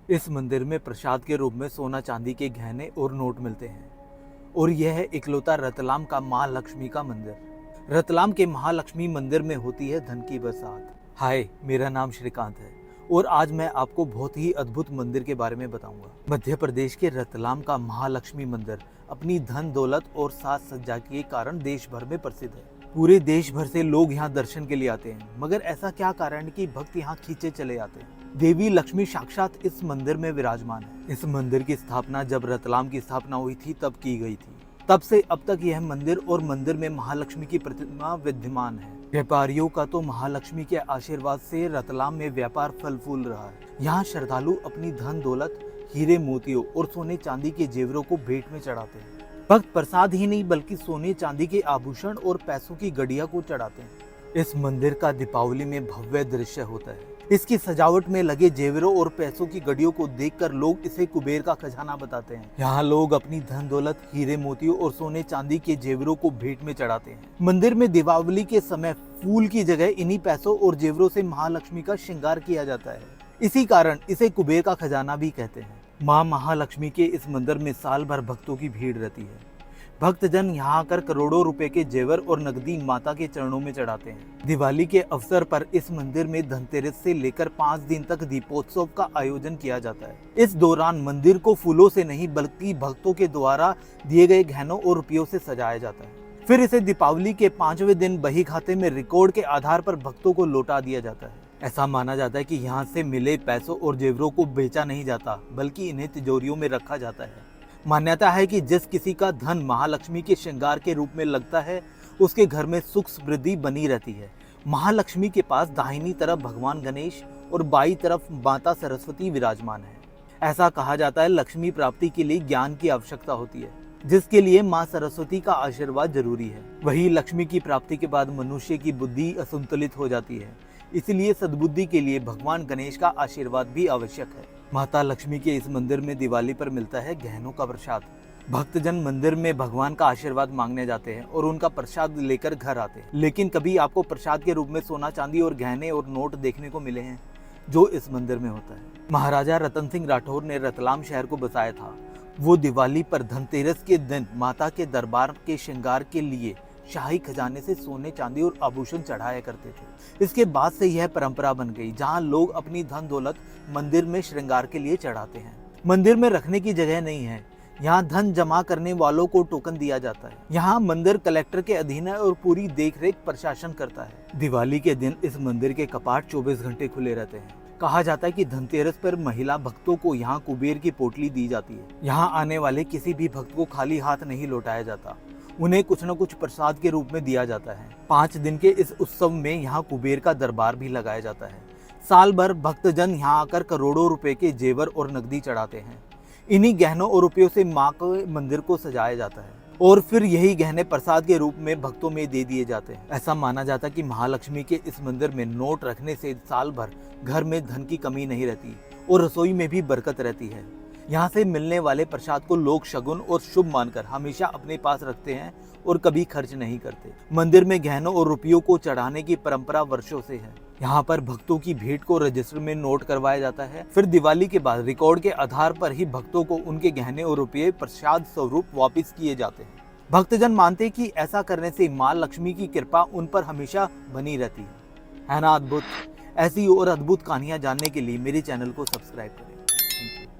इस मंदिर में प्रसाद के रूप में सोना चांदी के गहने और नोट मिलते हैं और यह है इकलौता रतलाम का माँ लक्ष्मी का मंदिर। रतलाम के महालक्ष्मी मंदिर में होती है धन की बरसात। हाय, मेरा नाम श्रीकांत है और आज मैं आपको बहुत ही अद्भुत मंदिर के बारे में बताऊंगा। मध्य प्रदेश के रतलाम का महालक्ष्मी मंदिर अपनी धन दौलत और साज सज्जा के कारण देश भर में प्रसिद्ध है। पूरे देश भर से लोग यहाँ दर्शन के लिए आते हैं, मगर ऐसा क्या कारण कि भक्त यहाँ खींचे चले आते हैं। देवी लक्ष्मी साक्षात इस मंदिर में विराजमान है। इस मंदिर की स्थापना जब रतलाम की स्थापना हुई थी तब की गई थी। तब से अब तक यह मंदिर और मंदिर में महालक्ष्मी की प्रतिमा विद्यमान है। व्यापारियों का तो महालक्ष्मी के आशीर्वाद से रतलाम में व्यापार फल फूल रहा है। यहाँ श्रद्धालु अपनी धन दौलत, हीरे मोतियों और सोने चांदी के जेवरों को भेंट में चढ़ाते हैं। भक्त प्रसाद ही नहीं बल्कि सोने चांदी के आभूषण और पैसों की गड़िया को चढ़ाते हैं। इस मंदिर का दीपावली में भव्य दृश्य होता है। इसकी सजावट में लगे जेवरों और पैसों की गड़ियों को देखकर लोग इसे कुबेर का खजाना बताते हैं। यहाँ लोग अपनी धन दौलत, हीरे मोतियों और सोने चांदी के जेवरों को भेंट में चढ़ाते हैं। मंदिर में दीपावली के समय फूल की जगह इन्हीं पैसों और जेवरों से महालक्ष्मी का श्रृंगार किया जाता है। इसी कारण इसे कुबेर का खजाना भी कहते हैं। माँ महालक्ष्मी के इस मंदिर में साल भर भक्तों की भीड़ रहती है। भक्तजन यहाँ आकर करोड़ों रुपए के जेवर और नकदी माता के चरणों में चढ़ाते हैं। दिवाली के अवसर पर इस मंदिर में धनतेरस से लेकर 5 दिन तक दीपोत्सव का आयोजन किया जाता है। इस दौरान मंदिर को फूलों से नहीं बल्कि भक्तों के द्वारा दिए गए गहनों और रुपयों से सजाया जाता है। फिर इसे दीपावली के 5वें दिन बही खाते में रिकॉर्ड के आधार पर भक्तों को लौटा दिया जाता है। ऐसा माना जाता है कि यहाँ से मिले पैसों और जेवरों को बेचा नहीं जाता बल्कि इन्हें तिजोरियों में रखा जाता है। मान्यता है कि जिस किसी का धन महालक्ष्मी के श्रृंगार के रूप में लगता है उसके घर में सुख समृद्धि बनी रहती है। महालक्ष्मी के पास दाहिनी तरफ भगवान गणेश और बाईं तरफ माता सरस्वती विराजमान है। ऐसा कहा जाता है लक्ष्मी प्राप्ति के लिए ज्ञान की आवश्यकता होती है, जिसके लिए माँ सरस्वती का आशीर्वाद जरूरी है। वही लक्ष्मी की प्राप्ति के बाद मनुष्य की बुद्धि असंतुलित हो जाती है, इसलिए सद्बुद्धि के लिए भगवान गणेश का आशीर्वाद भी आवश्यक है। माता लक्ष्मी के इस मंदिर में दिवाली पर मिलता है गहनों का प्रसाद। भक्तजन मंदिर में भगवान का आशीर्वाद मांगने जाते हैं और उनका प्रसाद लेकर घर आते हैं। लेकिन कभी आपको प्रसाद के रूप में सोना चांदी और गहने और नोट देखने को मिले हैं जो इस मंदिर में होता है? महाराजा रतन सिंह राठौर ने रतलाम शहर को बसाया था। वो दिवाली पर धनतेरस के दिन माता के दरबार के श्रृंगार के लिए शाही खजाने से सोने चांदी और आभूषण चढ़ाया करते थे। इसके बाद से यह परंपरा बन गई जहां लोग अपनी धन दौलत मंदिर में श्रृंगार के लिए चढ़ाते हैं। मंदिर में रखने की जगह नहीं है, यहाँ धन जमा करने वालों को टोकन दिया जाता है। यहाँ मंदिर कलेक्टर के अधीन है और पूरी देखरेख प्रशासन करता है। दिवाली के दिन इस मंदिर के कपाट 24 घंटे खुले रहते हैं। कहा जाता है कि धनतेरस पर महिला भक्तों को यहाँ कुबेर की पोटली दी जाती है। यहाँ आने वाले किसी भी भक्त को खाली हाथ नहीं लौटाया जाता, उन्हें कुछ न कुछ प्रसाद के रूप में दिया जाता है। 5 दिन के इस उत्सव में यहाँ कुबेर का दरबार भी लगाया जाता है। साल भर भक्तजन यहाँ आकर करोड़ों रुपए के जेवर और नकदी चढ़ाते हैं। इन्हीं गहनों और रुपयों से माँ के मंदिर को सजाया जाता है और फिर यही गहने प्रसाद के रूप में भक्तों में दे दिए जाते हैं। ऐसा माना जाता है कि महालक्ष्मी के इस मंदिर में नोट रखने से साल भर घर में धन की कमी नहीं रहती और रसोई में भी बरकत रहती है। यहाँ से मिलने वाले प्रसाद को लोग शगुन और शुभ मानकर हमेशा अपने पास रखते हैं और कभी खर्च नहीं करते। मंदिर में गहनों और रुपयों को चढ़ाने की परंपरा वर्षों से है। यहाँ पर भक्तों की भेंट को रजिस्टर में नोट करवाया जाता है। फिर दिवाली के बाद रिकॉर्ड के आधार पर ही भक्तों को उनके गहने और रुपये प्रसाद स्वरूप वापस किए जाते हैं। भक्तजन मानते हैं कि ऐसा करने से माँ लक्ष्मी की कृपा उन पर हमेशा बनी रहती है ना अद्भुत? ऐसी और अद्भुत कहानियां जानने के लिए मेरे चैनल को सब्सक्राइब करें। Thank you.